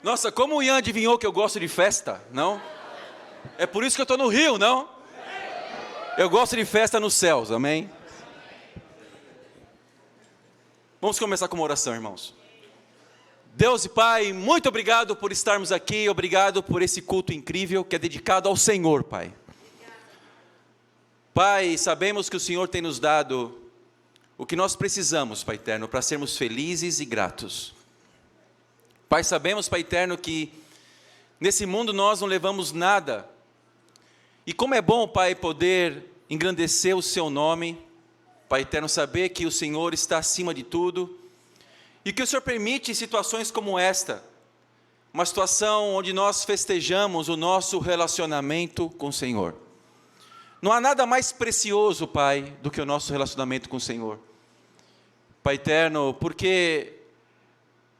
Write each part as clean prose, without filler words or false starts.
Nossa, como o Ian adivinhou que eu gosto de festa, não? É por isso que eu estou no Rio, não? Eu gosto de festa nos céus, amém? Vamos começar com uma oração, irmãos. Deus e Pai, muito obrigado por estarmos aqui, obrigado por esse culto incrível que é dedicado ao Senhor, Pai. Pai, sabemos que o Senhor tem nos dado o que nós precisamos, Pai eterno, para sermos felizes e gratos. Pai, sabemos, Pai eterno, que nesse mundo nós não levamos nada. E como é bom, Pai, poder engrandecer o Seu nome, Pai eterno, saber que o Senhor está acima de tudo, e que o Senhor permite situações como esta, uma situação onde nós festejamos o nosso relacionamento com o Senhor. Não há nada mais precioso, Pai, do que o nosso relacionamento com o Senhor. Pai eterno, porque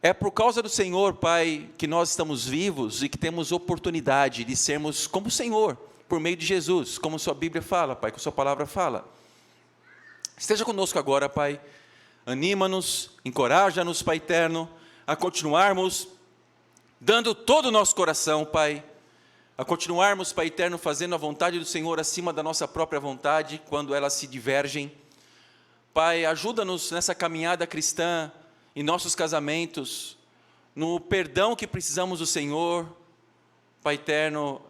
é por causa do Senhor, Pai, que nós estamos vivos e que temos oportunidade de sermos como o Senhor, por meio de Jesus, como Sua Bíblia fala, Pai, que Sua palavra fala. Esteja conosco agora, Pai, anima-nos, encoraja-nos, Pai eterno, a continuarmos dando todo o nosso coração, Pai, a continuarmos, Pai eterno, fazendo a vontade do Senhor acima da nossa própria vontade, quando elas se divergem. Pai, ajuda-nos nessa caminhada cristã, em nossos casamentos, no perdão que precisamos do Senhor, Pai eterno,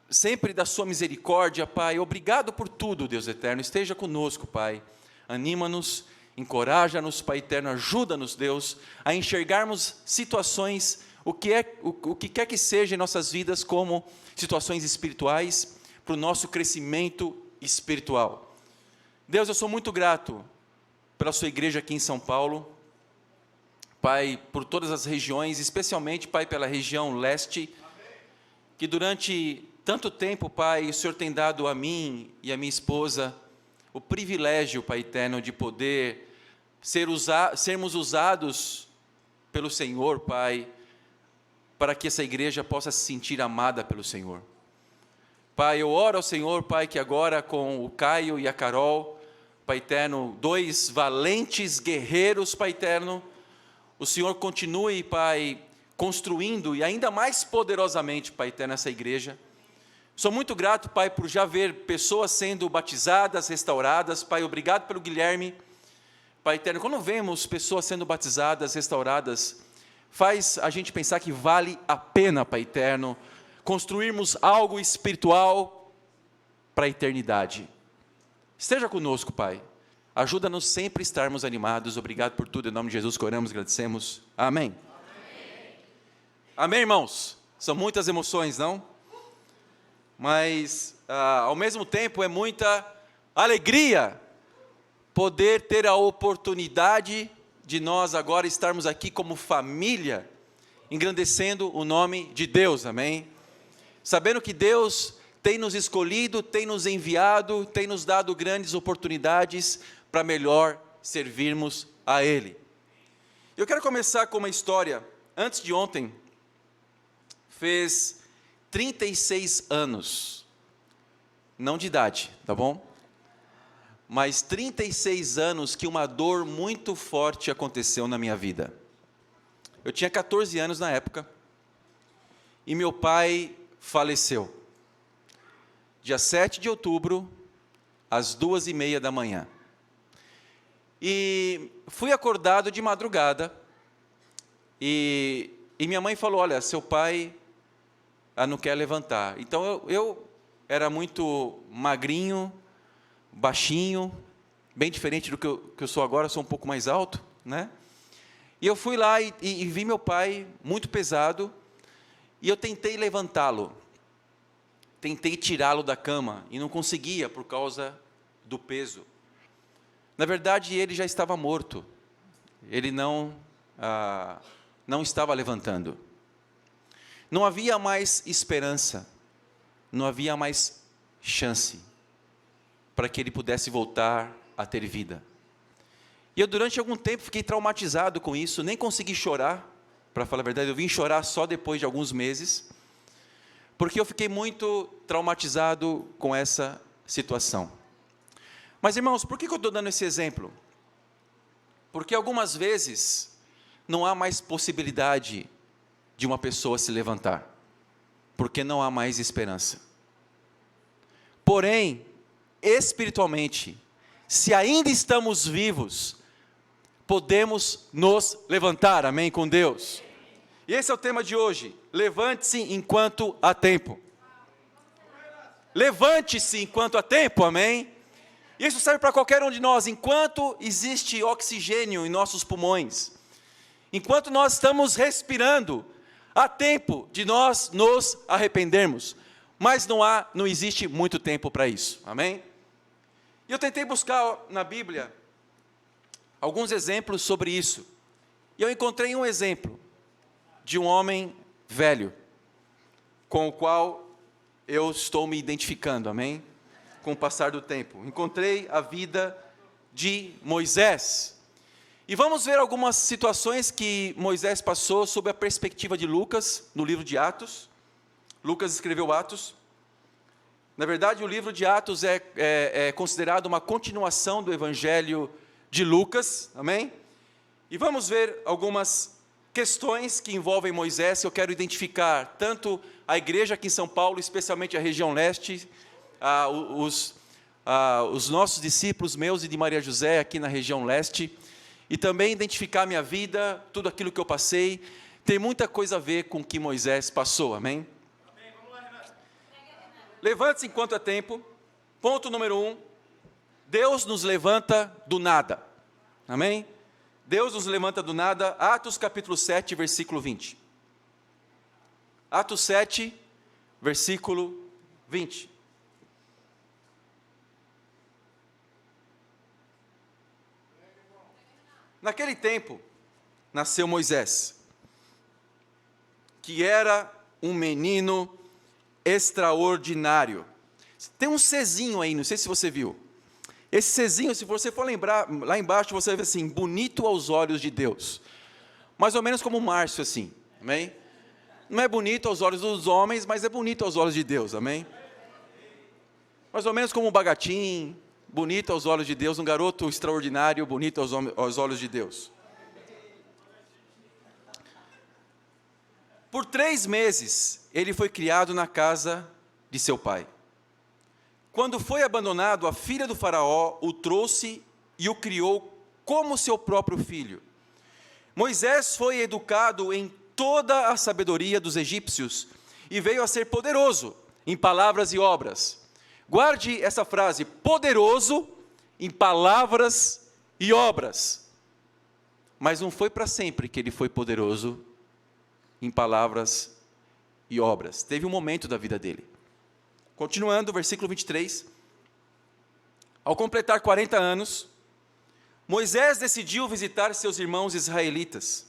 sempre da Sua misericórdia, Pai. Obrigado por tudo, Deus eterno. Esteja conosco, Pai. Anima-nos, encoraja-nos, Pai eterno. Ajuda-nos, Deus, a enxergarmos situações, o que quer que seja em nossas vidas, como situações espirituais, para o nosso crescimento espiritual. Deus, eu sou muito grato pela Sua igreja aqui em São Paulo, Pai, por todas as regiões, especialmente, Pai, pela região leste, que durante tanto tempo, Pai, o Senhor tem dado a mim e a minha esposa o privilégio, Pai eterno, de poder sermos usados pelo Senhor, Pai, para que essa igreja possa se sentir amada pelo Senhor. Pai, eu oro ao Senhor, Pai, que agora com o Caio e a Carol, Pai eterno, dois valentes guerreiros, Pai eterno, o Senhor continue, Pai, construindo e ainda mais poderosamente, Pai eterno, essa igreja. Sou muito grato, Pai, por já ver pessoas sendo batizadas, restauradas. Pai, obrigado pelo Guilherme. Pai eterno, quando vemos pessoas sendo batizadas, restauradas, faz a gente pensar que vale a pena, Pai eterno, construirmos algo espiritual para a eternidade. Esteja conosco, Pai. Ajuda-nos sempre a estarmos animados. Obrigado por tudo. Em nome de Jesus que oramos e agradecemos. Amém. Amém, irmãos? São muitas emoções, não? Mas, ao mesmo tempo, é muita alegria poder ter a oportunidade de nós agora estarmos aqui como família, engrandecendo o nome de Deus, amém? Sabendo que Deus tem nos escolhido, tem nos enviado, tem nos dado grandes oportunidades para melhor servirmos a Ele. Eu quero começar com uma história. Antes de ontem, fez 36 anos, não de idade, tá bom? Mas 36 anos que uma dor muito forte aconteceu na minha vida. Eu tinha 14 anos na época, e meu pai faleceu. Dia 7 de outubro, às 2:30 da manhã. E fui acordado de madrugada, e minha mãe falou, olha, seu pai não quer levantar. Então eu era muito magrinho, baixinho, bem diferente do que eu sou agora, sou um pouco mais alto, né? E eu fui lá e vi meu pai muito pesado, e eu tentei levantá-lo, tentei tirá-lo da cama, e não conseguia por causa do peso. Na verdade, ele já estava morto, ele não estava levantando. Não havia mais esperança, não havia mais chance para que ele pudesse voltar a ter vida. E eu durante algum tempo fiquei traumatizado com isso, nem consegui chorar, para falar a verdade, eu vim chorar só depois de alguns meses, porque eu fiquei muito traumatizado com essa situação. Mas irmãos, por que eu estou dando esse exemplo? Porque algumas vezes não há mais possibilidade de uma pessoa se levantar, porque não há mais esperança. Porém, espiritualmente, se ainda estamos vivos, podemos nos levantar, amém, com Deus. E esse é o tema de hoje, levante-se enquanto há tempo. Levante-se enquanto há tempo, amém? Isso serve para qualquer um de nós, enquanto existe oxigênio em nossos pulmões, enquanto nós estamos respirando, há tempo de nós nos arrependermos, mas não existe muito tempo para isso, amém? E eu tentei buscar na Bíblia alguns exemplos sobre isso, e eu encontrei um exemplo de um homem velho, com o qual eu estou me identificando, amém? Com o passar do tempo. Encontrei a vida de Moisés. E vamos ver algumas situações que Moisés passou sob a perspectiva de Lucas, no livro de Atos. Lucas escreveu Atos. Na verdade, o livro de Atos é considerado uma continuação do Evangelho de Lucas, amém? E vamos ver algumas questões que envolvem Moisés, que eu quero identificar, tanto a igreja aqui em São Paulo, especialmente a região leste, os nossos discípulos, meus e de Maria José, aqui na região leste, e também identificar minha vida, tudo aquilo que eu passei, tem muita coisa a ver com o que Moisés passou, amém? Amém. Vamos lá, Renato. Levante-se enquanto é tempo. Ponto número 1, Deus nos levanta do nada, amém? Deus nos levanta do nada, Atos capítulo 7, versículo 20. Atos 7, versículo 20. Naquele tempo, nasceu Moisés, que era um menino extraordinário. Tem um Czinho aí, não sei se você viu. Esse Czinho, se você for lembrar, lá embaixo você vai ver assim, bonito aos olhos de Deus. Mais ou menos como o Márcio, assim, amém? Não é bonito aos olhos dos homens, mas é bonito aos olhos de Deus, amém? Mais ou menos como o Bagatim, bonito aos olhos de Deus, um garoto extraordinário, bonito aos olhos de Deus. Por 3 meses, ele foi criado na casa de seu pai. Quando foi abandonado, a filha do faraó o trouxe e o criou como seu próprio filho. Moisés foi educado em toda a sabedoria dos egípcios e veio a ser poderoso em palavras e obras. Guarde essa frase, poderoso em palavras e obras. Mas não foi para sempre que ele foi poderoso em palavras e obras. Teve um momento da vida dele. Continuando, versículo 23. Ao completar 40 anos, Moisés decidiu visitar seus irmãos israelitas.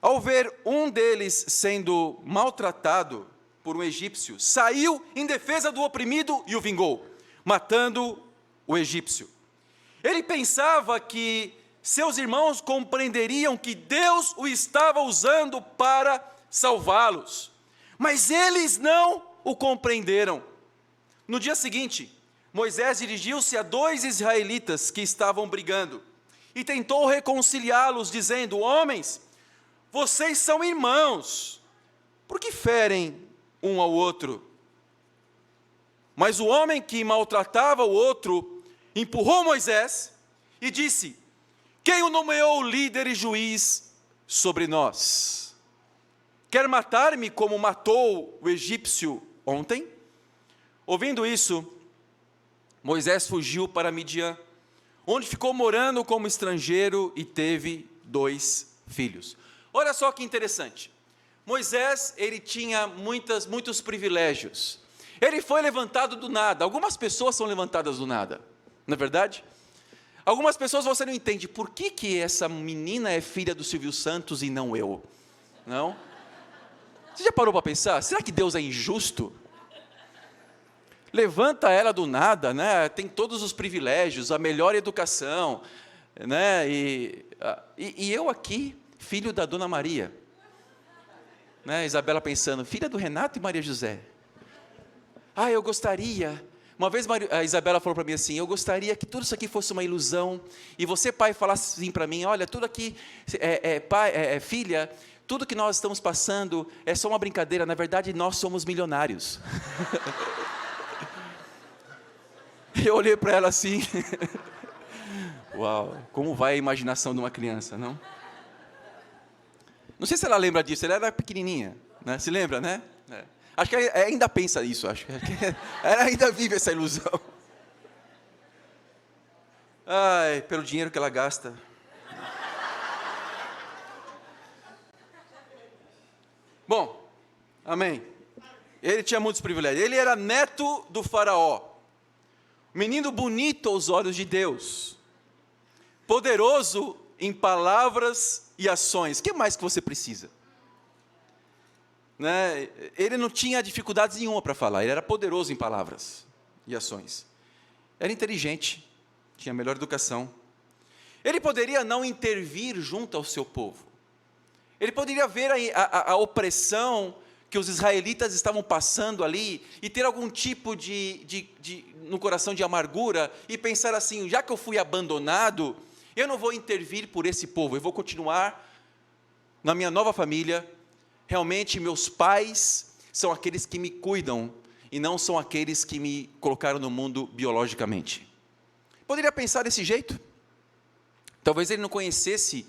Ao ver um deles sendo maltratado por um egípcio, saiu em defesa do oprimido e o vingou, matando o egípcio. Ele pensava que seus irmãos compreenderiam que Deus o estava usando para salvá-los, mas eles não o compreenderam. No dia seguinte, Moisés dirigiu-se a 2 israelitas que estavam brigando e tentou reconciliá-los, dizendo: homens, vocês são irmãos, por que ferem um ao outro? Mas o homem que maltratava o outro empurrou Moisés e disse: quem o nomeou líder e juiz sobre nós? Quer matar-me como matou o egípcio ontem? Ouvindo isso, Moisés fugiu para Midian, onde ficou morando como estrangeiro e teve 2 filhos. Olha só que interessante. Moisés, ele tinha muitos privilégios. Ele foi levantado do nada. Algumas pessoas são levantadas do nada, não é verdade? Algumas pessoas você não entende, por que essa menina é filha do Silvio Santos e não eu? Não? Você já parou para pensar? Será que Deus é injusto? Levanta ela do nada, né? Tem todos os privilégios, a melhor educação, né? E eu aqui, filho da Dona Maria, né? Isabela pensando, filha do Renato e Maria José. Eu gostaria Uma vez a Isabela falou para mim assim, eu gostaria que tudo isso aqui fosse uma ilusão, e você, pai, falasse assim para mim, olha, tudo aqui, filha, tudo que nós estamos passando é só uma brincadeira, na verdade nós somos milionários. Eu olhei para ela assim, uau, como vai a imaginação de uma criança, não? Não sei se ela lembra disso, ela era pequenininha, né? Se lembra, né? Acho que ela ainda pensa isso, acho que ela ainda vive essa ilusão. Ai, pelo dinheiro que ela gasta. Bom, amém. Ele tinha muitos privilégios. Ele era neto do faraó. Menino bonito aos olhos de Deus. Poderoso em palavras e ações. O que mais que você precisa? Né? Ele não tinha dificuldades nenhuma para falar. Ele era poderoso em palavras e ações. Era inteligente. Tinha a melhor educação. Ele poderia não intervir junto ao seu povo. Ele poderia ver a opressão que os israelitas estavam passando ali, e ter algum tipo no coração de amargura, e pensar assim, já que eu fui abandonado, eu não vou intervir por esse povo, eu vou continuar na minha nova família, realmente meus pais são aqueles que me cuidam, e não são aqueles que me colocaram no mundo biologicamente. Poderia pensar desse jeito? Talvez ele não conhecesse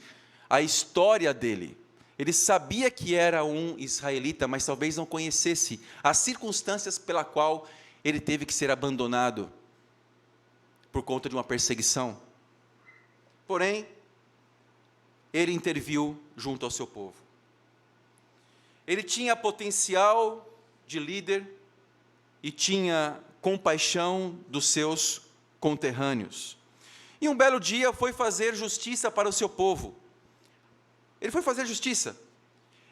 a história dele. Ele sabia que era um israelita, mas talvez não conhecesse as circunstâncias pela qual ele teve que ser abandonado por conta de uma perseguição. Porém, ele interviu junto ao seu povo. Ele tinha potencial de líder e tinha compaixão dos seus conterrâneos. E um belo dia foi fazer justiça para o seu povo. Ele foi fazer justiça.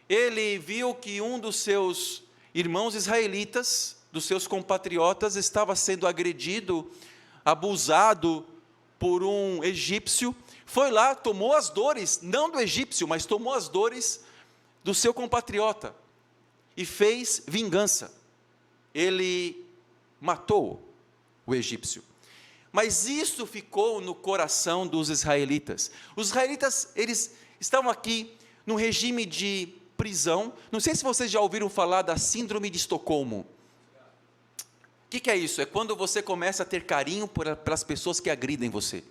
Ele viu que um dos seus irmãos israelitas, dos seus compatriotas, estava sendo agredido, abusado por um egípcio. Foi lá, tomou as dores, não do egípcio, mas tomou as dores do seu compatriota e fez vingança. Ele matou o egípcio. Mas isso ficou no coração dos israelitas. Os israelitas, eles estavam aqui num regime de prisão. Não sei se vocês já ouviram falar da síndrome de Estocolmo. O que é isso? É quando você começa a ter carinho pelas pessoas que agridem você.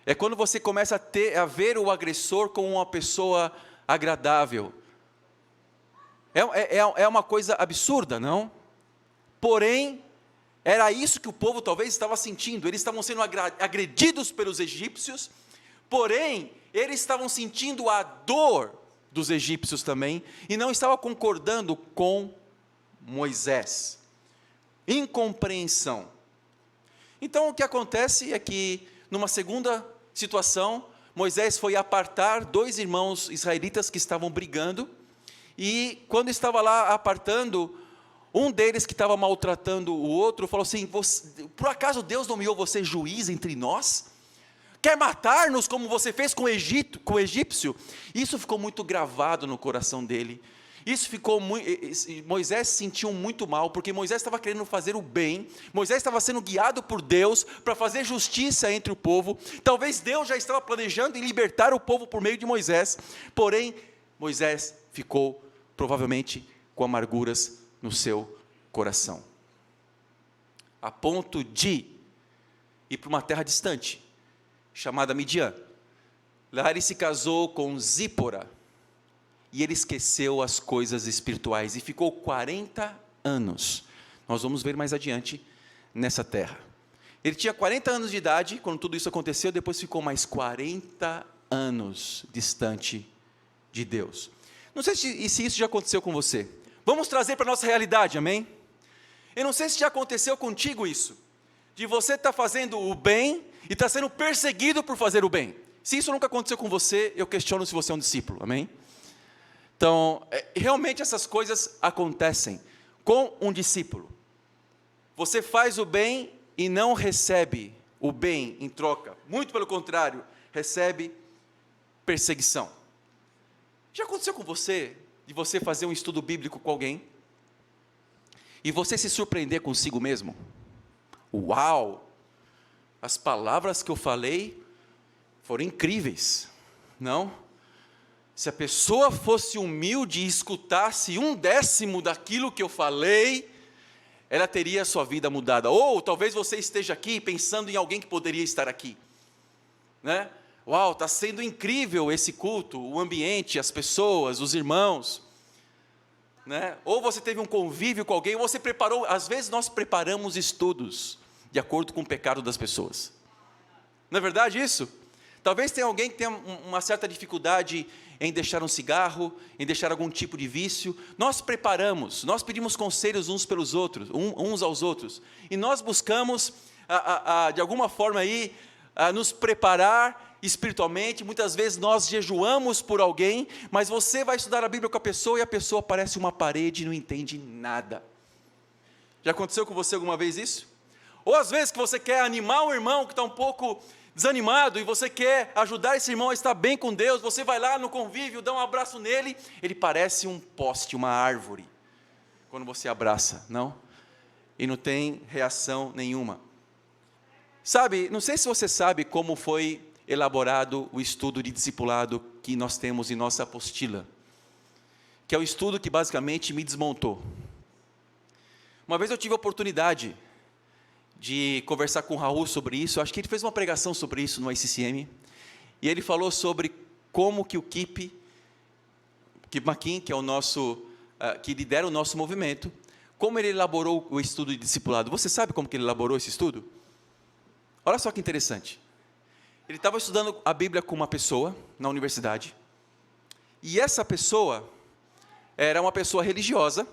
É quando você começa a ver o agressor como uma pessoa agradável. É uma coisa absurda, não? Porém, era isso que o povo talvez estava sentindo. Eles estavam sendo agredidos pelos egípcios, porém, eles estavam sentindo a dor dos egípcios também, e não estavam concordando com Moisés. Incompreensão. Então, o que acontece é que, numa segunda situação, Moisés foi apartar dois irmãos israelitas que estavam brigando, e quando estava lá apartando, um deles que estava maltratando o outro, falou assim, por acaso Deus nomeou você juiz entre nós? Quer matar-nos como você fez com o egípcio? Isso ficou muito gravado no coração dele. Moisés se sentiu muito mal, porque Moisés estava querendo fazer o bem, Moisés estava sendo guiado por Deus, para fazer justiça entre o povo, talvez Deus já estava planejando em libertar o povo por meio de Moisés, porém, Moisés ficou, provavelmente, com amarguras no seu coração, a ponto de ir para uma terra distante, chamada Midian. Lá ele se casou com Zípora, e ele esqueceu as coisas espirituais, e ficou 40 anos, nós vamos ver mais adiante, nessa terra. Ele tinha 40 anos de idade, quando tudo isso aconteceu, depois ficou mais 40 anos distante de Deus. Não sei se isso já aconteceu com você. Vamos trazer para a nossa realidade, amém? Eu não sei se já aconteceu contigo isso, de você estar fazendo o bem, e está sendo perseguido por fazer o bem. Se isso nunca aconteceu com você, eu questiono se você é um discípulo, amém? Então, realmente essas coisas acontecem com um discípulo. Você faz o bem e não recebe o bem em troca. Muito pelo contrário, recebe perseguição. Já aconteceu com você, de você fazer um estudo bíblico com alguém? e você se surpreender consigo mesmo? Uau! As palavras que eu falei foram incríveis, não? Se a pessoa fosse humilde e escutasse 1/10 daquilo que eu falei, ela teria a sua vida mudada. Ou talvez você esteja aqui pensando em alguém que poderia estar aqui, né? Uau, está sendo incrível esse culto, o ambiente, as pessoas, os irmãos, né? Ou você teve um convívio com alguém, ou você preparou. Às vezes nós preparamos estudos de acordo com o pecado das pessoas. Não é verdade isso? Talvez tenha alguém que tenha uma certa dificuldade em deixar um cigarro, em deixar algum tipo de vício. Nós preparamos, nós pedimos conselhos uns pelos outros, uns aos outros, e nós buscamos, de alguma forma aí, nos preparar espiritualmente. Muitas vezes nós jejuamos por alguém, mas você vai estudar a Bíblia com a pessoa e a pessoa parece uma parede e não entende nada. Já aconteceu com você alguma vez isso? Ou às vezes que você quer animar um irmão que está um pouco desanimado, e você quer ajudar esse irmão a estar bem com Deus, você vai lá no convívio, dá um abraço nele, ele parece um poste, uma árvore, quando você abraça, não? E não tem reação nenhuma. Sabe, não sei se você sabe como foi elaborado o estudo de discipulado que nós temos em nossa apostila, que é o estudo que basicamente me desmontou. Uma vez eu tive a oportunidade de conversar com o Raul sobre isso. Acho que ele fez uma pregação sobre isso no ICCM, e ele falou sobre como que o Kip McKean, que é o nosso, que lidera o nosso movimento, como ele elaborou o estudo de discipulado. Você sabe como que ele elaborou esse estudo? Olha só que interessante. Ele estava estudando a Bíblia com uma pessoa na universidade, e essa pessoa era uma pessoa religiosa,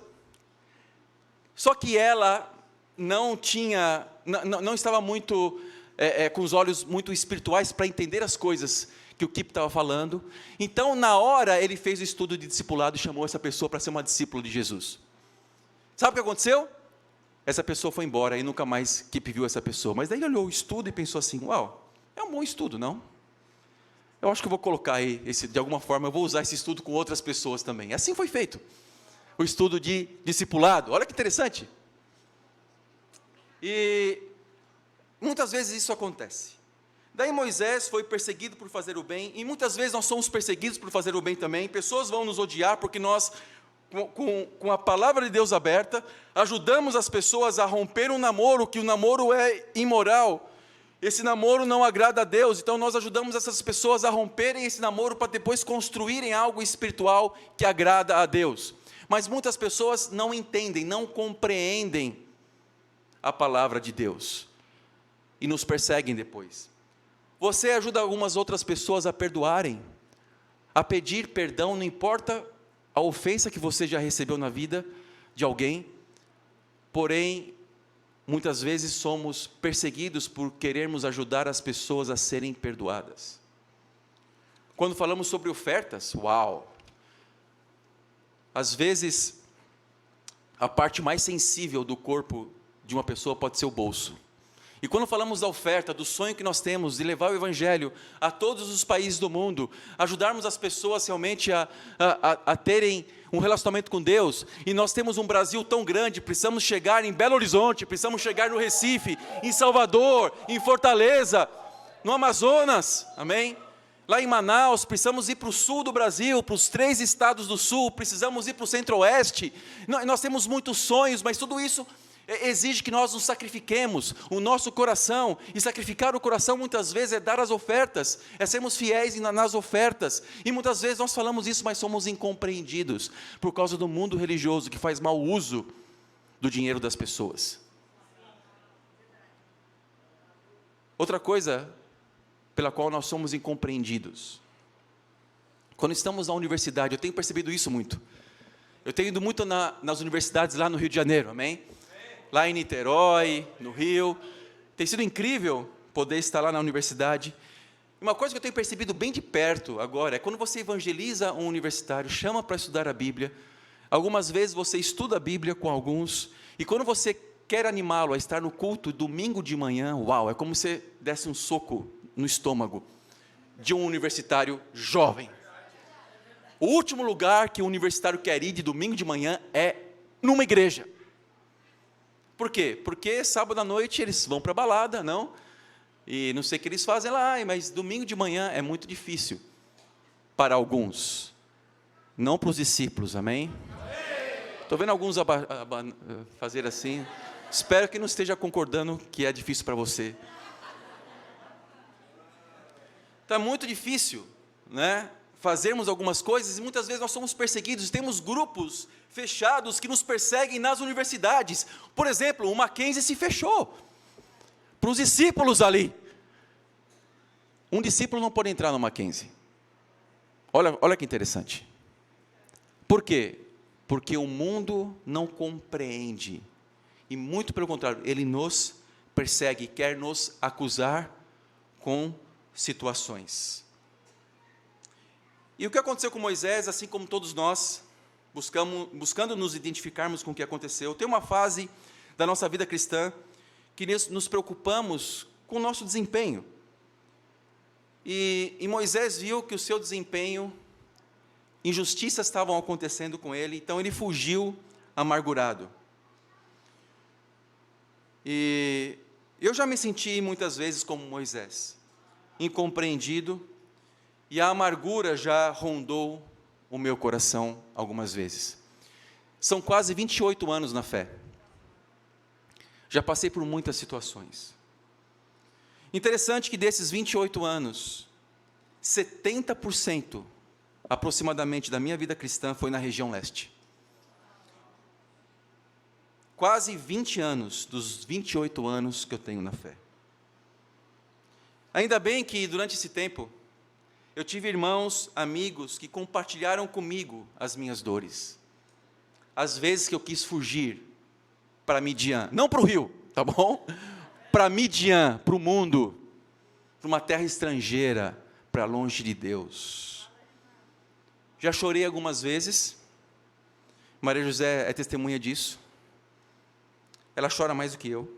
só que ela não estava muito, com os olhos muito espirituais para entender as coisas que o Kip estava falando. Então, na hora, ele fez o estudo de discipulado e chamou essa pessoa para ser uma discípula de Jesus. Sabe o que aconteceu? Essa pessoa foi embora e nunca mais Kip viu essa pessoa. Mas daí ele olhou o estudo e pensou assim: uau, é um bom estudo, não? Eu acho que eu vou colocar aí, de alguma forma, eu vou usar esse estudo com outras pessoas também. Assim foi feito o estudo de discipulado. Olha que interessante. E muitas vezes isso acontece. Daí Moisés foi perseguido por fazer o bem, e muitas vezes nós somos perseguidos por fazer o bem também. Pessoas vão nos odiar porque nós, com a palavra de Deus aberta, ajudamos as pessoas a romper um namoro, que o namoro é imoral. Esse namoro não agrada a Deus, então nós ajudamos essas pessoas a romperem esse namoro para depois construírem algo espiritual que agrada a Deus. Mas muitas pessoas não entendem, não compreendem a palavra de Deus, e nos perseguem depois. Você ajuda algumas outras pessoas a perdoarem, a pedir perdão, não importa a ofensa que você já recebeu na vida de alguém, porém, muitas vezes somos perseguidos por querermos ajudar as pessoas a serem perdoadas. Quando falamos sobre ofertas, uau! Às vezes, a parte mais sensível do corpo de uma pessoa pode ser o bolso. E quando falamos da oferta, do sonho que nós temos de levar o Evangelho a todos os países do mundo, ajudarmos as pessoas realmente a terem um relacionamento com Deus, e nós temos um Brasil tão grande, precisamos chegar em Belo Horizonte, precisamos chegar no Recife, em Salvador, em Fortaleza, no Amazonas, amém? Lá em Manaus, precisamos ir para o sul do Brasil, para os 3 estados do sul, precisamos ir para o centro-oeste. Nós temos muitos sonhos, mas tudo isso exige que nós nos sacrifiquemos, o nosso coração, e sacrificar o coração muitas vezes é dar as ofertas, é sermos fiéis nas ofertas, e muitas vezes nós falamos isso, mas somos incompreendidos, por causa do mundo religioso, que faz mau uso do dinheiro das pessoas. Outra coisa pela qual nós somos incompreendidos, quando estamos na universidade, eu tenho percebido isso muito, eu tenho ido muito nas universidades lá no Rio de Janeiro, amém? Lá em Niterói, no Rio, tem sido incrível poder estar lá na universidade. Uma coisa que eu tenho percebido bem de perto agora, é quando você evangeliza um universitário, chama para estudar a Bíblia, algumas vezes você estuda a Bíblia com alguns, e quando você quer animá-lo a estar no culto domingo de manhã, uau, é como se você desse um soco no estômago de um universitário jovem. O último lugar que um universitário quer ir de domingo de manhã é numa igreja. Por quê? Porque sábado à noite eles vão para a balada, não? E não sei o que eles fazem lá, mas domingo de manhã é muito difícil para alguns, não para os discípulos, amém? Estou vendo alguns fazer assim. Espero que não esteja concordando que é difícil para você. Está muito difícil, né? Fazermos algumas coisas e muitas vezes nós somos perseguidos. Temos grupos fechados que nos perseguem nas universidades. Por exemplo, o Mackenzie se fechou para os discípulos ali. Um discípulo não pode entrar no Mackenzie. Olha que interessante. Por quê? Porque o mundo não compreende. E muito pelo contrário, ele nos persegue, quer nos acusar com situações. E o que aconteceu com Moisés, assim como todos nós, buscando nos identificarmos com o que aconteceu, tem uma fase da nossa vida cristã que nos preocupamos com o nosso desempenho. E Moisés viu que o seu desempenho, injustiças estavam acontecendo com ele, então ele fugiu amargurado. E eu já me senti muitas vezes como Moisés, incompreendido, e a amargura já rondou o meu coração algumas vezes. São quase 28 anos na fé. Já passei por muitas situações. Interessante que desses 28 anos, 70% aproximadamente da minha vida cristã foi na região leste. Quase 20 anos dos 28 anos que eu tenho na fé. Ainda bem que durante esse tempo, eu tive irmãos, amigos que compartilharam comigo as minhas dores. Às vezes que eu quis fugir para Midian, não para o rio, tá bom? Para Midian, para o mundo, para uma terra estrangeira, para longe de Deus. Já chorei algumas vezes, Maria José é testemunha disso. Ela chora mais do que eu,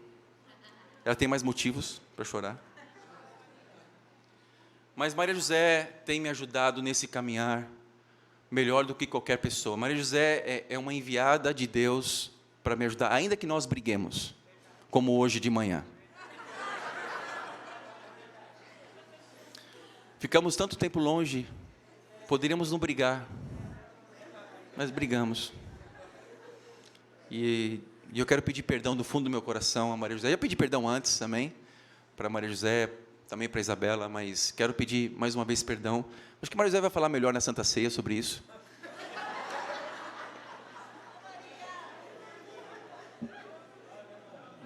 ela tem mais motivos para chorar. Mas Maria José tem me ajudado nesse caminhar melhor do que qualquer pessoa. Maria José é uma enviada de Deus para me ajudar, ainda que nós briguemos, como hoje de manhã. Ficamos tanto tempo longe, poderíamos não brigar, mas brigamos. E eu quero pedir perdão do fundo do meu coração a Maria José. Eu já pedi perdão antes também, para Maria José, também para Isabela, mas quero pedir mais uma vez perdão. Acho que Maria José vai falar melhor na Santa Ceia sobre isso.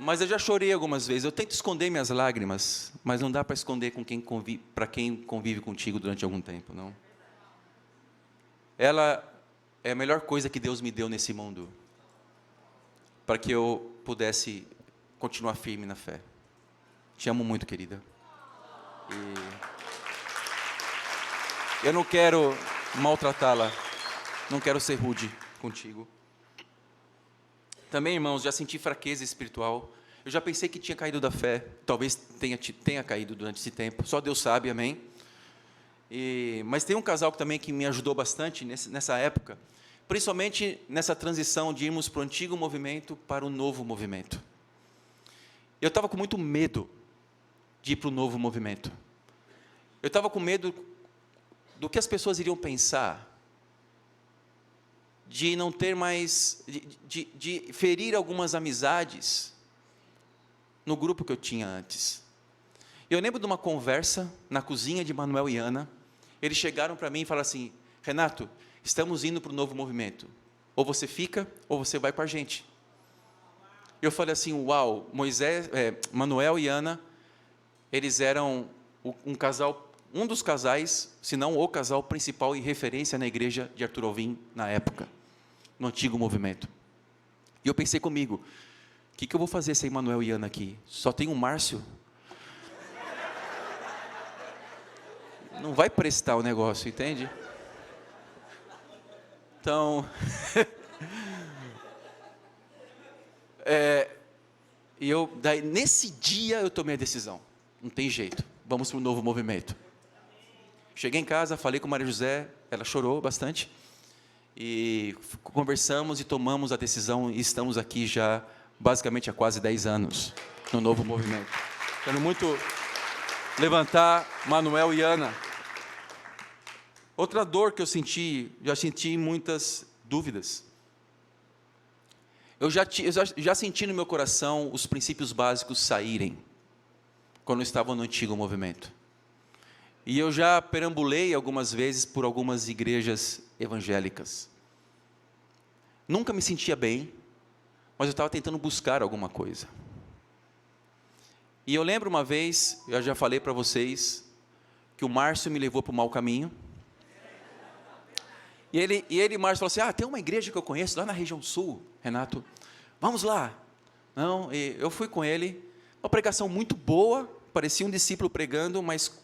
Mas eu já chorei algumas vezes. Eu tento esconder minhas lágrimas, mas não dá para esconder para quem convive contigo durante algum tempo, não. Ela é a melhor coisa que Deus me deu nesse mundo, para que eu pudesse continuar firme na fé. Te amo muito, querida. E eu não quero maltratá-la, não quero ser rude contigo. Também, irmãos, já senti fraqueza espiritual. Eu já pensei que tinha caído da fé, talvez tenha caído durante esse tempo, só Deus sabe, amém? Mas tem um casal também que me ajudou bastante nessa época, principalmente nessa transição de irmos para o antigo movimento para o novo movimento. Eu estava com muito medo de ir para o novo movimento. Eu estava com medo do que as pessoas iriam pensar, de não ter mais, de ferir algumas amizades no grupo que eu tinha antes. Eu lembro de uma conversa na cozinha de Manuel e Ana. Eles chegaram para mim e falaram assim: Renato, estamos indo para o novo movimento. Ou você fica, ou você vai com a gente. Eu falei assim: uau, Manuel e Ana, eles eram um casal, um dos casais, se não o casal principal e referência na igreja de Arthur Alvim na época, no antigo movimento. E eu pensei comigo: o que eu vou fazer sem Manuel e Ana aqui? Só tem um Márcio? Não vai prestar o negócio, entende? Então, nesse dia eu tomei a decisão. Não tem jeito, vamos para um novo movimento. Cheguei em casa, falei com Maria José, ela chorou bastante. E conversamos e tomamos a decisão e estamos aqui já basicamente há quase 10 anos, no novo movimento. Quero muito levantar Manuel e Ana. Outra dor que eu senti, já senti muitas dúvidas. Eu já senti no meu coração os princípios básicos saírem, quando eu estava no antigo movimento. E eu já perambulei algumas vezes por algumas igrejas evangélicas. Nunca me sentia bem, mas eu estava tentando buscar alguma coisa. E eu lembro uma vez, eu já falei para vocês, que o Márcio me levou para o mau caminho. E ele, Márcio, falou assim, tem uma igreja que eu conheço lá na região sul, Renato, vamos lá. Não, e eu fui com ele, uma pregação muito boa, parecia um discípulo pregando, mas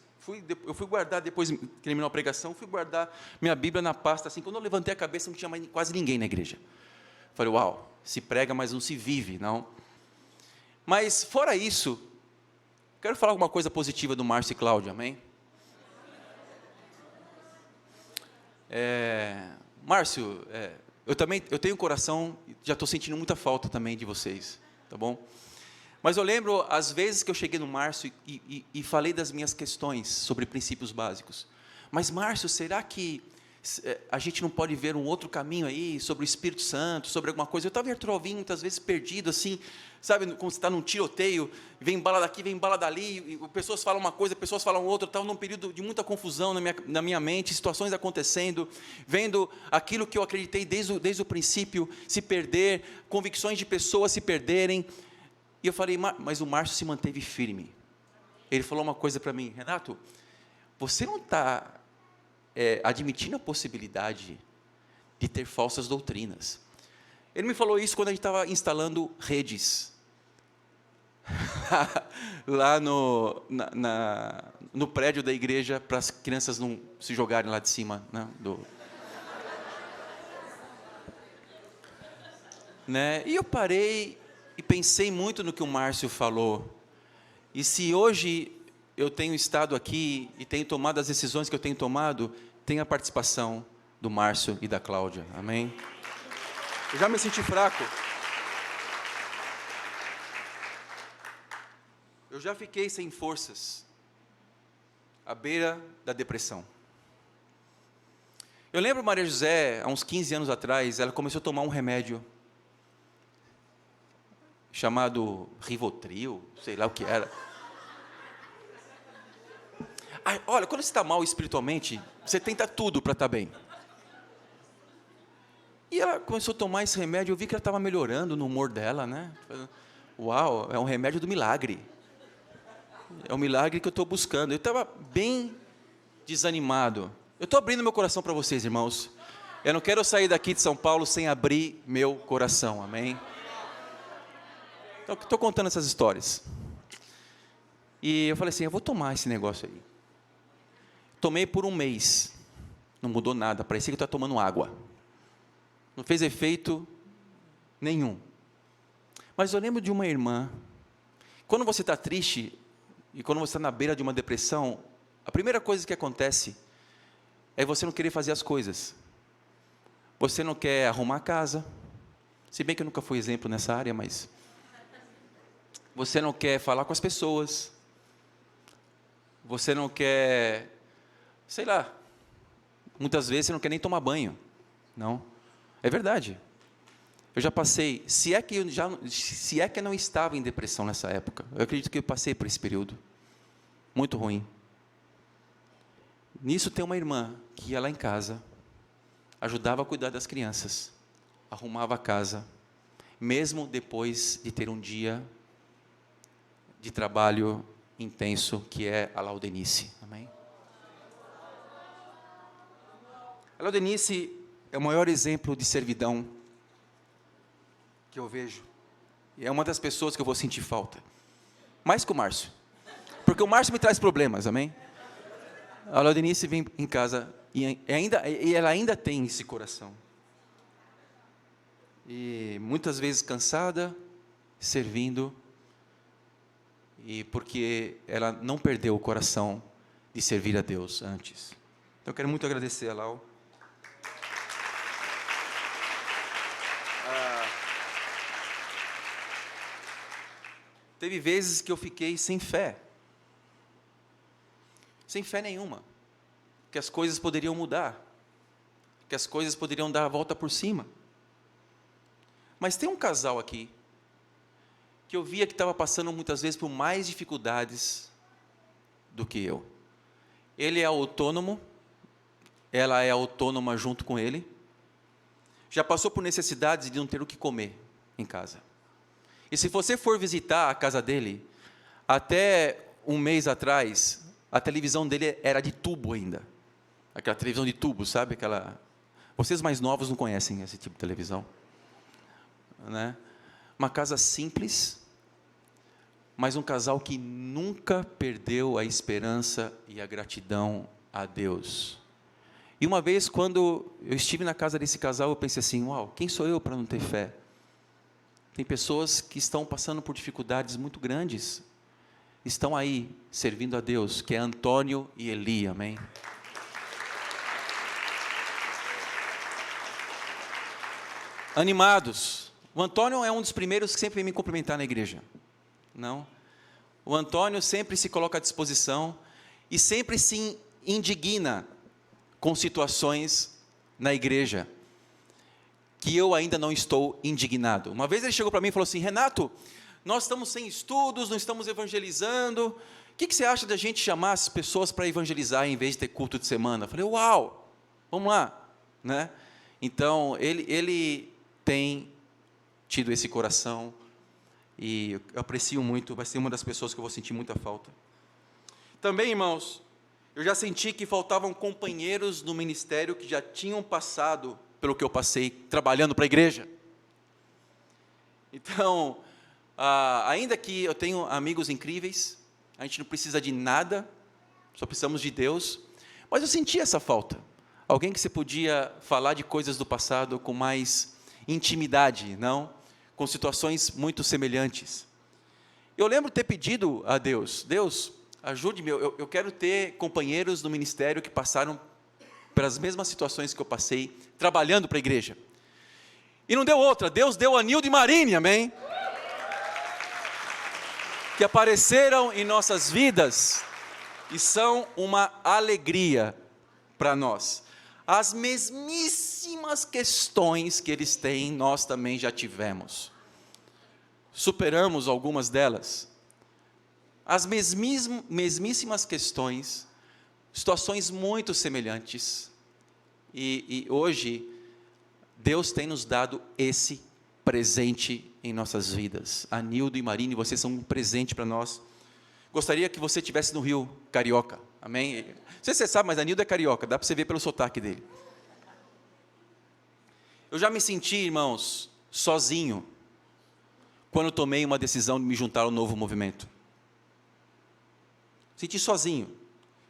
eu fui guardar, depois que terminou a pregação, fui guardar minha Bíblia na pasta, assim, quando eu levantei a cabeça, não tinha mais quase ninguém na igreja. Falei, uau, se prega, mas não se vive, não. Mas, fora isso, quero falar alguma coisa positiva do Márcio e Cláudia, amém? Márcio, eu tenho um coração, já estou sentindo muita falta também de vocês, tá bom? Mas eu lembro, às vezes que eu cheguei no Márcio e falei das minhas questões sobre princípios básicos. Mas, Márcio, será que a gente não pode ver um outro caminho aí, sobre o Espírito Santo, sobre alguma coisa? Eu estava em Artrovinho, muitas vezes perdido, assim, sabe, como você está num tiroteio, vem bala daqui, vem bala dali, e pessoas falam uma coisa, pessoas falam outra, estava num período de muita confusão na minha mente, situações acontecendo, vendo aquilo que eu acreditei desde o princípio se perder, convicções de pessoas se perderem. E eu falei, mas o Márcio se manteve firme. Ele falou uma coisa para mim, Renato, você não está admitindo a possibilidade de ter falsas doutrinas. Ele me falou isso quando a gente estava instalando redes, lá no prédio da igreja, para as crianças não se jogarem lá de cima, né? E eu parei e pensei muito no que o Márcio falou. E se hoje eu tenho estado aqui e tenho tomado as decisões que eu tenho tomado, tem a participação do Márcio e da Cláudia, amém? Eu já me senti fraco. Eu já fiquei sem forças, à beira da depressão. Eu lembro Maria José, há uns 15 anos atrás, ela começou a tomar um remédio chamado Rivotril, sei lá o que era. Olha, quando você está mal espiritualmente, você tenta tudo para estar bem. E ela começou a tomar esse remédio, eu vi que ela estava melhorando no humor dela, né? Uau, é um remédio do milagre. É um milagre que eu estou buscando. Eu estava bem desanimado. Eu estou abrindo meu coração para vocês, irmãos. Eu não quero sair daqui de São Paulo sem abrir meu coração, amém? Então, estou contando essas histórias. E eu falei assim, eu vou tomar esse negócio aí. Tomei por um mês. Não mudou nada, parecia que eu estava tomando água. Não fez efeito nenhum. Mas eu lembro de uma irmã. Quando você está triste, e quando você está na beira de uma depressão, a primeira coisa que acontece é você não querer fazer as coisas. Você não quer arrumar a casa. Se bem que eu nunca fui exemplo nessa área, mas... Você não quer falar com as pessoas. Você não quer, sei lá, muitas vezes você não quer nem tomar banho. Não, é verdade. Eu já passei, se é que eu não estava em depressão nessa época, eu acredito que eu passei por esse período, muito ruim. Nisso tem uma irmã que ia lá em casa, ajudava a cuidar das crianças, arrumava a casa, mesmo depois de ter um dia de trabalho intenso, que é a Laudenice, amém? A Laudenice é o maior exemplo de servidão que eu vejo, e é uma das pessoas que eu vou sentir falta, mais que o Márcio, porque o Márcio me traz problemas, amém? A Laudenice vem em casa, e ela ainda tem esse coração, e muitas vezes cansada, servindo, e porque ela não perdeu o coração de servir a Deus antes. Então, eu quero muito agradecer a Lau. teve vezes que eu fiquei sem fé nenhuma, que as coisas poderiam mudar, que as coisas poderiam dar a volta por cima. Mas tem um casal aqui, que eu via que estava passando muitas vezes por mais dificuldades do que eu. Ele é autônomo, ela é autônoma junto com ele, já passou por necessidades de não ter o que comer em casa. E se você for visitar a casa dele, até um mês atrás, a televisão dele era de tubo ainda. Aquela televisão de tubo, sabe? Vocês mais novos não conhecem esse tipo de televisão, né? Uma casa simples, mas um casal que nunca perdeu a esperança e a gratidão a Deus. E uma vez, quando eu estive na casa desse casal, eu pensei assim, uau, quem sou eu para não ter fé? Tem pessoas que estão passando por dificuldades muito grandes, estão aí servindo a Deus, que é Antônio e Eli, amém? Animados. O Antônio é um dos primeiros que sempre vem me cumprimentar na igreja. Não? O Antônio sempre se coloca à disposição e sempre se indigna com situações na igreja que eu ainda não estou indignado. Uma vez ele chegou para mim e falou assim, Renato, nós estamos sem estudos, não estamos evangelizando, o que você acha da gente chamar as pessoas para evangelizar em vez de ter culto de semana? Eu falei, uau, vamos lá, né? Então, ele tem tido esse coração, e eu aprecio muito, vai ser uma das pessoas que eu vou sentir muita falta. Também, irmãos, eu já senti que faltavam companheiros no ministério que já tinham passado pelo que eu passei, trabalhando para a igreja. Então, ainda que eu tenho amigos incríveis, a gente não precisa de nada, só precisamos de Deus, mas eu senti essa falta. Alguém que você podia falar de coisas do passado com mais intimidade, não? Com situações muito semelhantes. Eu lembro ter pedido a Deus, Deus, ajude-me, eu quero ter companheiros no ministério que passaram pelas mesmas situações que eu passei, trabalhando para a igreja. E não deu outra, Deus deu a Nildo e Marine, amém? Que apareceram em nossas vidas e são uma alegria para nós. As mesmíssimas questões que eles têm, nós também já tivemos. Superamos algumas delas. As mesmíssimas questões, situações muito semelhantes. E hoje, Deus tem nos dado esse presente em nossas vidas. A Nildo e Marine, vocês são um presente para nós. Gostaria que você estivesse no Rio, carioca, amém? Não sei se você sabe, mas a Nildo é carioca, dá para você ver pelo sotaque dele. Eu já me senti, irmãos, sozinho, quando tomei uma decisão de me juntar ao novo movimento. Senti sozinho.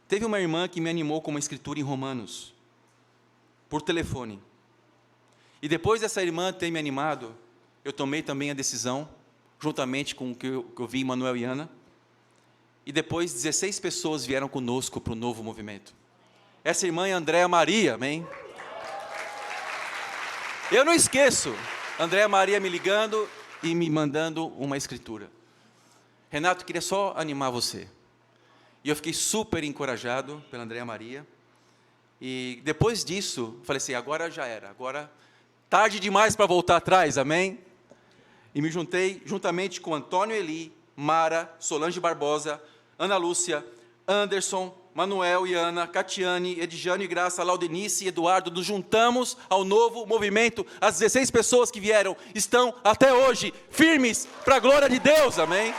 Teve uma irmã que me animou com uma escritura em Romanos, por telefone. E depois dessa irmã ter me animado, eu tomei também a decisão, juntamente com o que eu vi em Manuel e Ana, e depois 16 pessoas vieram conosco para o novo movimento. Essa irmã é Andréa Maria, amém? Eu não esqueço, Andréa Maria me ligando e me mandando uma escritura. Renato, queria só animar você. E eu fiquei super encorajado pela Andréa Maria. E depois disso, falei assim, agora já era, agora tarde demais para voltar atrás, amém? E me juntei juntamente com Antônio Eli, Mara, Solange Barbosa, Ana Lúcia, Anderson, Manuel e Ana, Catiane, Edjane e Graça, Laudenice e Eduardo, nos juntamos ao novo movimento. As 16 pessoas que vieram estão até hoje firmes para a glória de Deus, amém?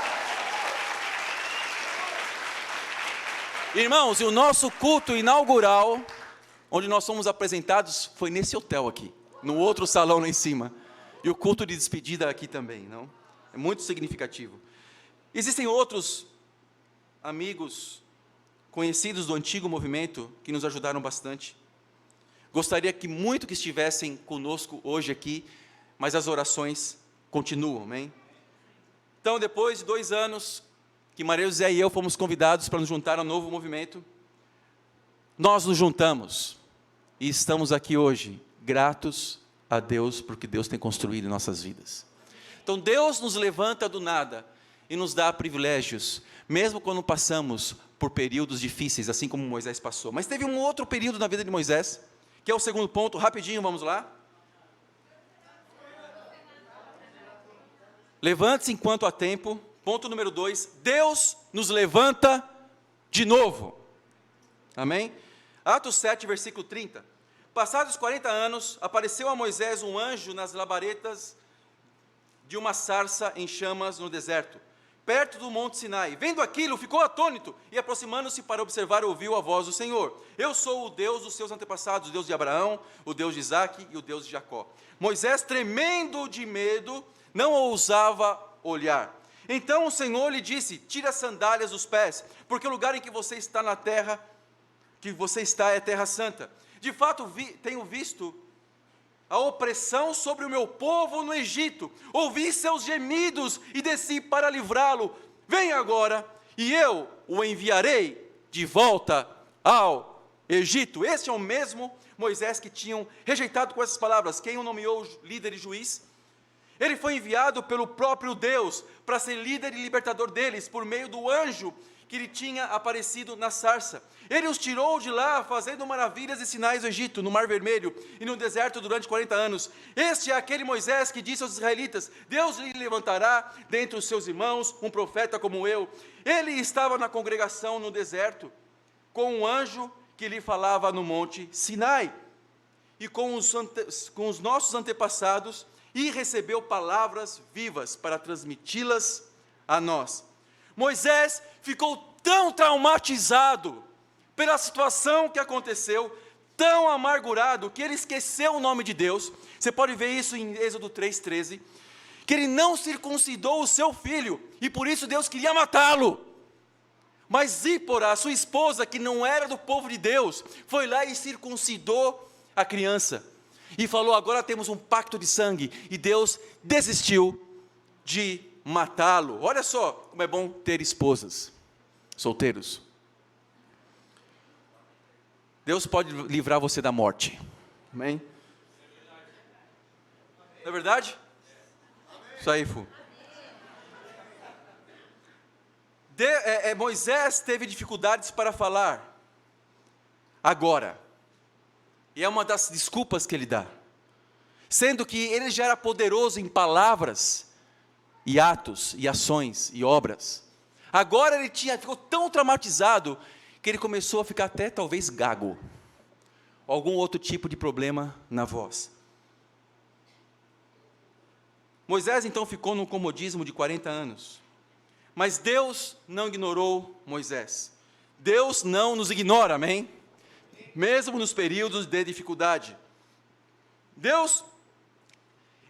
Irmãos, e o nosso culto inaugural, onde nós fomos apresentados, foi nesse hotel aqui, no outro salão lá em cima. E o culto de despedida aqui também, não? É muito significativo. Existem outros amigos conhecidos do antigo movimento que nos ajudaram bastante. Gostaria que muito que estivessem conosco hoje aqui, mas as orações continuam, amém? Então, depois de 2 anos que Maria José e eu fomos convidados para nos juntar ao novo movimento, nós nos juntamos e estamos aqui hoje, gratos a Deus, porque Deus tem construído em nossas vidas. Então, Deus nos levanta do nada, e nos dá privilégios, mesmo quando passamos por períodos difíceis, assim como Moisés passou. Mas teve um outro período na vida de Moisés, que é o segundo ponto, rapidinho, vamos lá. Levante-se enquanto há tempo. Ponto número 2, Deus nos levanta de novo. Amém? Atos 7, versículo 30. Passados 40 anos, apareceu a Moisés um anjo nas labaredas de uma sarça em chamas no deserto, perto do monte Sinai. Vendo aquilo, ficou atônito e, aproximando-se para observar, ouviu a voz do Senhor. Eu sou o Deus dos seus antepassados, o Deus de Abraão, o Deus de Isaque e o Deus de Jacó. Moisés, tremendo de medo, não ousava olhar. Então o Senhor lhe disse: tire as sandálias dos pés, porque o lugar em que você está na terra, que você está é terra santa. De fato, tenho visto a opressão sobre o meu povo no Egito, ouvi seus gemidos e desci para livrá-lo. Venha agora, e eu o enviarei de volta ao Egito. Este é o mesmo Moisés que tinham rejeitado com essas palavras. Quem o nomeou líder e juiz? Ele foi enviado pelo próprio Deus para ser líder e libertador deles, por meio do anjo que lhe tinha aparecido na sarça. Ele os tirou de lá, fazendo maravilhas e sinais no Egito, no Mar Vermelho e no deserto durante 40 anos. Este é aquele Moisés que disse aos israelitas: Deus lhe levantará dentre os seus irmãos um profeta como eu. Ele estava na congregação no deserto, com um anjo que lhe falava no monte Sinai, e com os nossos antepassados, e recebeu palavras vivas para transmiti-las a nós. Moisés ficou tão traumatizado pela situação que aconteceu, tão amargurado, que ele esqueceu o nome de Deus. Você pode ver isso em Êxodo 3,13, que ele não circuncidou o seu filho, e por isso Deus queria matá-lo. Mas Zípora, a sua esposa, que não era do povo de Deus, foi lá e circuncidou a criança, e falou: agora temos um pacto de sangue, e Deus desistiu de matá-lo. Olha só como é bom ter esposas, solteiros. Deus pode livrar você da morte, amém? Não é verdade? Isso aí, Fu. Moisés teve dificuldades para falar, agora, e é uma das desculpas que ele dá, sendo que ele já era poderoso em palavras, e atos, e ações, e obras. Agora ele ficou tão traumatizado, que ele começou a ficar até talvez gago, algum outro tipo de problema na voz. Moisés então ficou num comodismo de 40 anos, mas Deus não ignorou Moisés. Deus não nos ignora, amém? Mesmo nos períodos de dificuldade. Deus,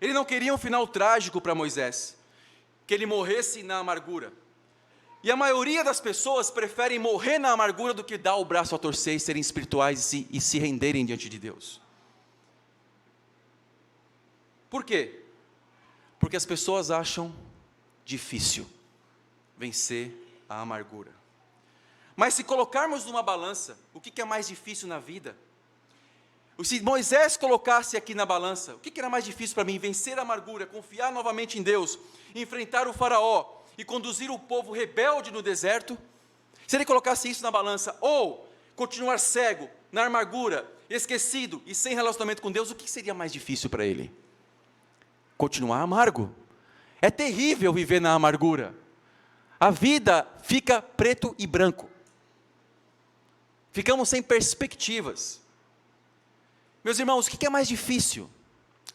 Ele não queria um final trágico para Moisés, que ele morresse na amargura. E a maioria das pessoas preferem morrer na amargura do que dar o braço a torcer e serem espirituais e se renderem diante de Deus. Por quê? Porque as pessoas acham difícil vencer a amargura. Mas se colocarmos numa balança, o que é mais difícil na vida? Se Moisés colocasse aqui na balança, o que era mais difícil para mim? Vencer a amargura, confiar novamente em Deus, enfrentar o faraó e conduzir o povo rebelde no deserto? Se ele colocasse isso na balança, ou continuar cego, na amargura, esquecido e sem relacionamento com Deus, o que seria mais difícil para ele? Continuar amargo. É terrível viver na amargura. A vida fica preto e branco. Ficamos sem perspectivas. Meus irmãos, o que é mais difícil?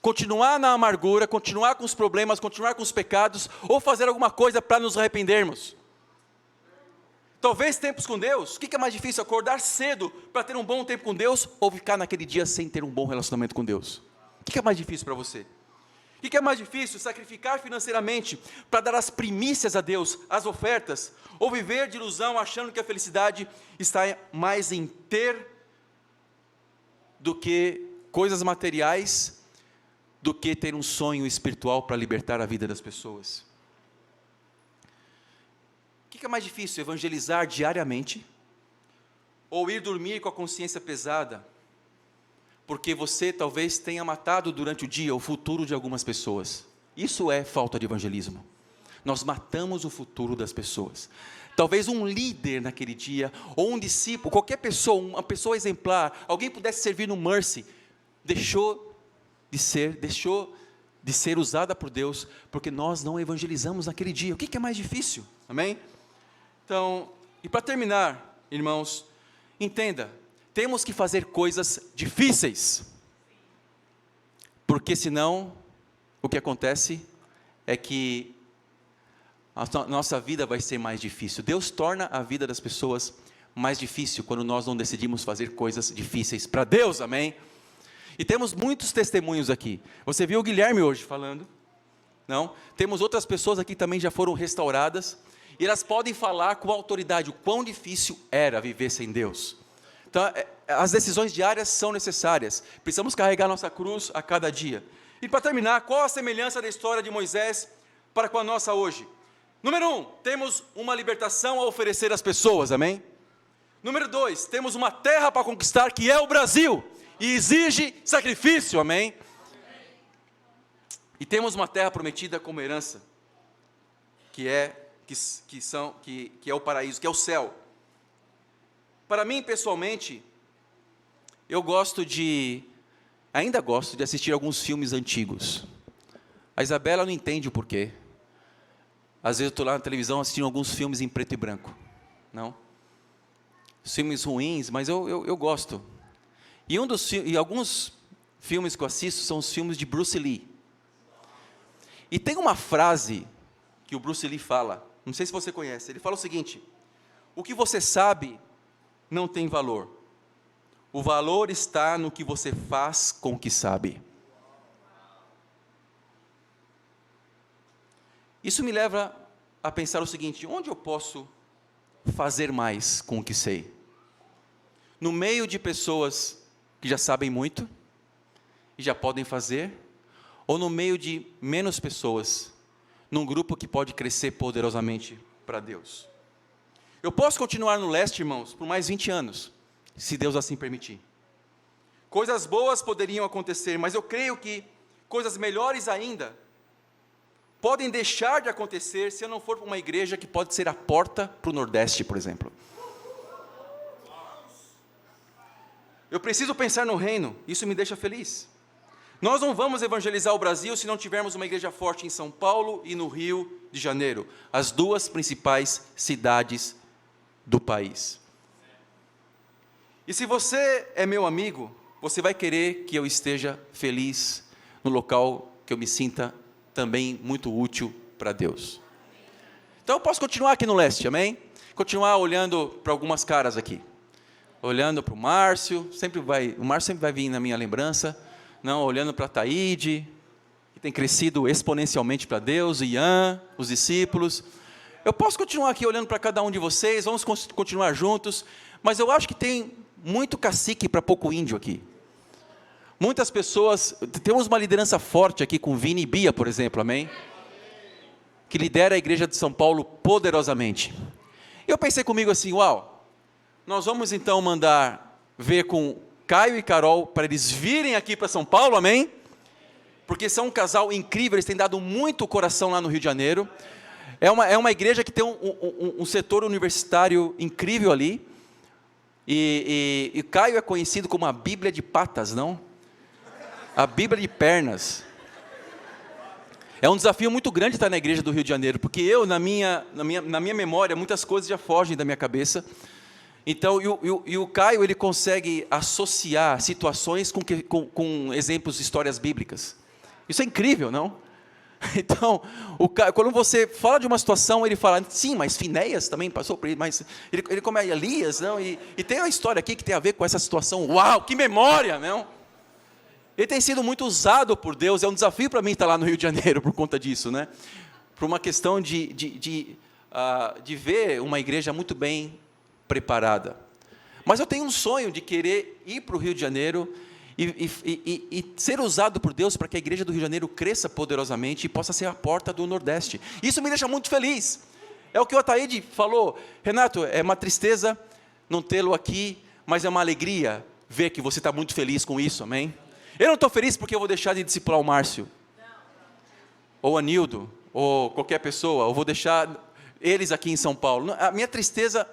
Continuar na amargura, continuar com os problemas, continuar com os pecados, ou fazer alguma coisa para nos arrependermos? Talvez tempos com Deus. O que é mais difícil? Acordar cedo para ter um bom tempo com Deus, ou ficar naquele dia sem ter um bom relacionamento com Deus? O que é mais difícil para você? O que é mais difícil? Sacrificar financeiramente para dar as primícias a Deus, as ofertas, ou viver de ilusão achando que a felicidade está mais em ter do que coisas materiais, do que ter um sonho espiritual para libertar a vida das pessoas? O que é mais difícil? Evangelizar diariamente, ou ir dormir com a consciência pesada, porque você talvez tenha matado durante o dia o futuro de algumas pessoas? Isso é falta de evangelismo. nós matamos o futuro das pessoas. Talvez um líder naquele dia, ou um discípulo, qualquer pessoa, uma pessoa exemplar, alguém pudesse servir no Mercy, deixou de ser usada por Deus, porque nós não evangelizamos naquele dia. O que é mais difícil? Amém? Então, e para terminar, irmãos, entenda, temos que fazer coisas difíceis, porque senão, o que acontece é que a nossa vida vai ser mais difícil. Deus torna a vida das pessoas mais difícil, quando nós não decidimos fazer coisas difíceis para Deus, amém? E temos muitos testemunhos aqui. Você viu o Guilherme hoje falando, não? Temos outras pessoas aqui que também já foram restauradas, e elas podem falar com autoridade o quão difícil era viver sem Deus. Então, as decisões diárias são necessárias, precisamos carregar nossa cruz a cada dia. E para terminar, qual a semelhança da história de Moisés para com a nossa hoje? Número 1, temos uma libertação a oferecer às pessoas, amém? Número 2, temos uma terra para conquistar, que é o Brasil, e exige sacrifício, amém? E temos uma terra prometida como herança, que é o paraíso, que é o céu. Para mim, pessoalmente, ainda gosto de assistir alguns filmes antigos. A Isabela não entende o porquê. Às vezes eu estou lá na televisão assistindo alguns filmes em preto e branco. Não? Filmes ruins, mas eu gosto. E alguns filmes que eu assisto são os filmes de Bruce Lee. E tem uma frase que o Bruce Lee fala, não sei se você conhece, ele fala o seguinte: o que você sabe não tem valor. O valor está no que você faz com o que sabe. Isso me leva a pensar o seguinte: onde eu posso fazer mais com o que sei? No meio de pessoas que já sabem muito e já podem fazer, ou no meio de menos pessoas, num grupo que pode crescer poderosamente para Deus? Eu posso continuar no leste, irmãos, por mais 20 anos, se Deus assim permitir. Coisas boas poderiam acontecer, mas eu creio que coisas melhores ainda podem deixar de acontecer se eu não for para uma igreja que pode ser a porta para o Nordeste, por exemplo. Eu preciso pensar no reino, isso me deixa feliz. Nós não vamos evangelizar o Brasil se não tivermos uma igreja forte em São Paulo e no Rio de Janeiro, as duas principais cidades do país. E se você é meu amigo, você vai querer que eu esteja feliz no local que eu me sinta também muito útil para Deus. Então eu posso continuar aqui no leste, amém? Continuar olhando para algumas caras aqui. Olhando para o Márcio, o Márcio sempre vai vir na minha lembrança. Não, olhando para a Taíde, que tem crescido exponencialmente para Deus, o Ian, os discípulos. Eu posso continuar aqui olhando para cada um de vocês, vamos continuar juntos, mas eu acho que tem muito cacique para pouco índio aqui. Muitas pessoas, temos uma liderança forte aqui com Vini e Bia, por exemplo, amém? Que lidera a igreja de São Paulo poderosamente. Eu pensei comigo assim, uau, nós vamos então mandar ver com Caio e Carol, para eles virem aqui para São Paulo, amém? Porque são um casal incrível, eles têm dado muito coração lá no Rio de Janeiro. É uma igreja que tem um setor universitário incrível ali. E Caio é conhecido como a Bíblia de patas, não? A Bíblia de pernas. É um desafio muito grande estar na igreja do Rio de Janeiro, porque eu, na minha memória, muitas coisas já fogem da minha cabeça. Então, o Caio, ele consegue associar situações com exemplos de histórias bíblicas. Isso é incrível, não? Então, o Caio, quando você fala de uma situação, ele fala, sim, mas Finéias também passou por isso, mas ele como é Elias, não? E tem uma história aqui que tem a ver com essa situação. Uau, que memória, não? Ele tem sido muito usado por Deus, é um desafio para mim estar lá no Rio de Janeiro por conta disso, né? Por uma questão de ver uma igreja muito bem preparada. Mas eu tenho um sonho de querer ir para o Rio de Janeiro e ser usado por Deus para que a igreja do Rio de Janeiro cresça poderosamente e possa ser a porta do Nordeste. Isso me deixa muito feliz. É o que o Ataíde falou. Renato, é uma tristeza não tê-lo aqui, mas é uma alegria ver que você está muito feliz com isso, amém? Eu não estou feliz porque eu vou deixar de discipular o Márcio, ou a Nildo, ou qualquer pessoa, ou vou deixar eles aqui em São Paulo. A minha tristeza,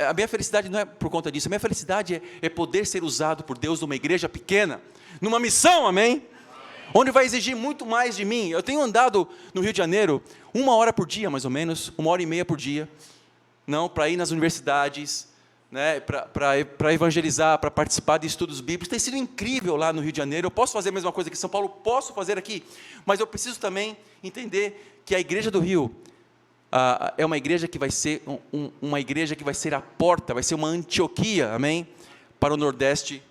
a minha felicidade não é por conta disso. A minha felicidade é poder ser usado por Deus numa igreja pequena, numa missão, amém? Onde vai exigir muito mais de mim. Eu tenho andado no Rio de Janeiro 1 hora por dia, mais ou menos, 1 hora e meia por dia, para ir nas universidades, né, para evangelizar, para participar de estudos bíblicos. Tem sido incrível lá no Rio de Janeiro. Eu posso fazer a mesma coisa aqui em São Paulo, posso fazer aqui, mas eu preciso também entender que a igreja do Rio é uma igreja que vai ser uma igreja que vai ser a porta, vai ser uma Antioquia, amém, para o Nordeste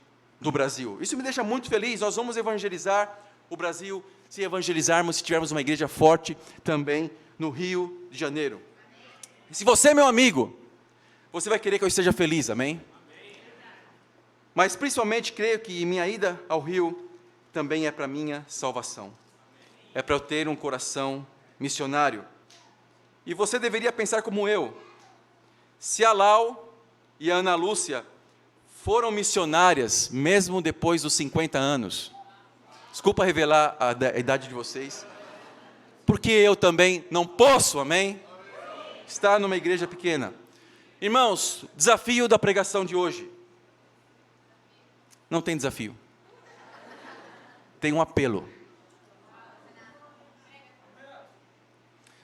do Brasil. Isso me deixa muito feliz. Nós vamos evangelizar o Brasil se evangelizarmos, se tivermos uma igreja forte também no Rio de Janeiro. E se você é meu amigo, você vai querer que eu esteja feliz, amém? Mas principalmente creio que minha ida ao Rio também é para minha salvação. É para eu ter um coração missionário. E você deveria pensar como eu. Se a Lau e a Ana Lúcia foram missionárias, mesmo depois dos 50 anos, desculpa revelar a idade de vocês, porque eu também não posso, amém? Estar numa igreja pequena. Irmãos, desafio da pregação de hoje. Não tem desafio. Tem um apelo.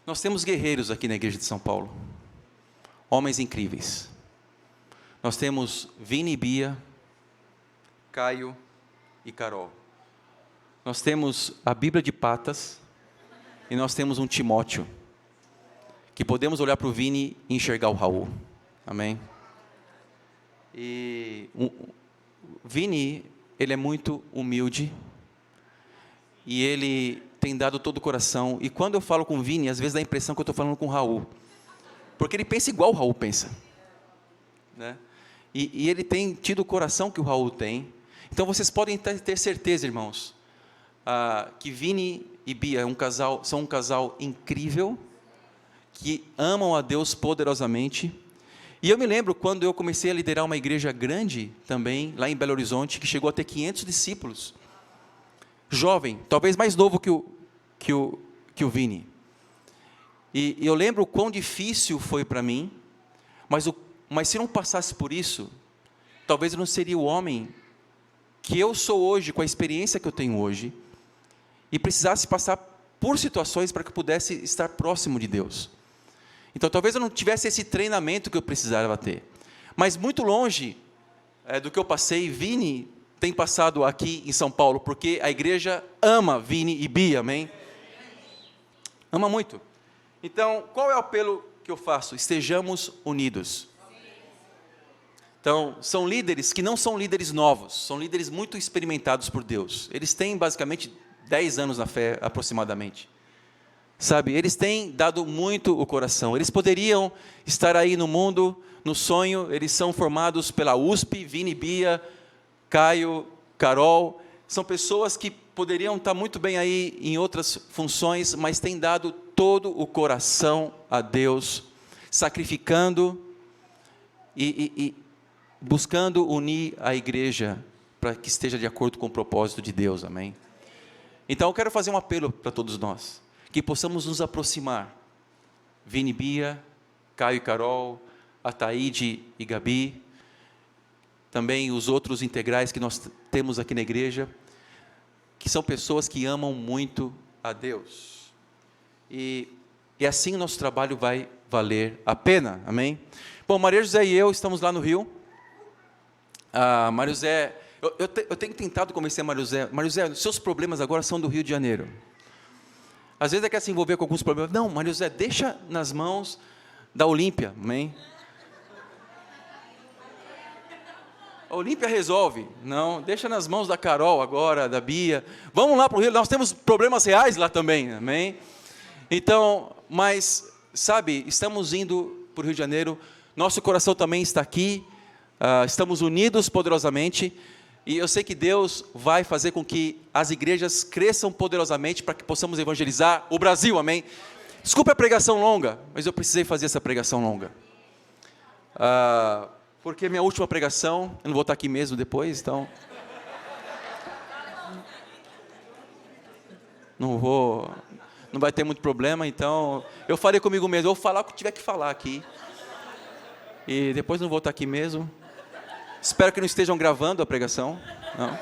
Nós temos guerreiros aqui na igreja de São Paulo. Homens incríveis. Nós temos Vini e Bia, Caio e Carol. Nós temos a Bíblia de Patas e nós temos um Timóteo, que podemos olhar para o Vini e enxergar o Raul. Amém? E o Vini, ele é muito humilde e ele tem dado todo o coração. E quando eu falo com o Vini, às vezes dá a impressão que eu estou falando com o Raul, porque ele pensa igual o Raul pensa, né? E ele tem tido o coração que o Raul tem. Então vocês podem ter certeza, irmãos, que Vini e Bia são um casal incrível, que amam a Deus poderosamente. E eu me lembro quando eu comecei a liderar uma igreja grande também, lá em Belo Horizonte, que chegou a ter 500 discípulos. Jovem, talvez mais novo que o Vini. E eu lembro o quão difícil foi para mim, mas se não passasse por isso, talvez eu não seria o homem que eu sou hoje, com a experiência que eu tenho hoje, e precisasse passar por situações para que eu pudesse estar próximo de Deus. Então, talvez eu não tivesse esse treinamento que eu precisava ter. Mas muito longe do que eu passei, Vini tem passado aqui em São Paulo, porque a igreja ama Vini e Bia, amém? Ama muito. Então, qual é o apelo que eu faço? Estejamos unidos. Então, são líderes que não são líderes novos, são líderes muito experimentados por Deus. Eles têm basicamente 10 anos na fé, aproximadamente. Sabe, eles têm dado muito o coração. Eles poderiam estar aí no mundo, no sonho. Eles são formados pela USP, Vini, Bia, Caio, Carol. São pessoas que poderiam estar muito bem aí em outras funções, mas têm dado todo o coração a Deus, sacrificando e buscando unir a igreja para que esteja de acordo com o propósito de Deus, amém? Então eu quero fazer um apelo para todos nós, que possamos nos aproximar, Vini, Bia, Caio e Carol, Ataíde e Gabi, também os outros integrais que nós temos aqui na igreja, que são pessoas que amam muito a Deus, e assim o nosso trabalho vai valer a pena, amém? Bom, Maria José e eu estamos lá no Rio. Maria José, eu tenho tentado convencer a Maria José, os seus problemas agora são do Rio de Janeiro. Às vezes ela quer se envolver com alguns problemas. Não, Maria José, deixa nas mãos da Olímpia, amém? A Olímpia resolve. Não, deixa nas mãos da Carol agora, da Bia. Vamos lá para o Rio, nós temos problemas reais lá também, amém? Então, mas, sabe, estamos indo para o Rio de Janeiro, nosso coração também está aqui, estamos unidos poderosamente, e eu sei que Deus vai fazer com que as igrejas cresçam poderosamente para que possamos evangelizar o Brasil, amém? Desculpe a pregação longa, mas eu precisei fazer essa pregação longa. Porque minha última pregação, eu não vou estar aqui mesmo depois, então... Não não vai ter muito problema, então eu falei comigo mesmo, eu vou falar o que tiver que falar aqui. E depois não vou estar aqui mesmo. Espero que não estejam gravando a pregação. Não.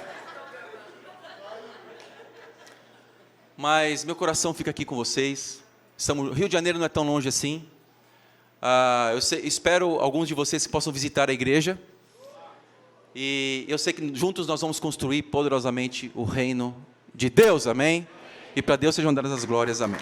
Mas meu coração fica aqui com vocês. Rio de Janeiro não é tão longe assim. Espero alguns de vocês que possam visitar a igreja. E eu sei que juntos nós vamos construir poderosamente o reino de Deus, amém? E para Deus sejam dadas as glórias, amém.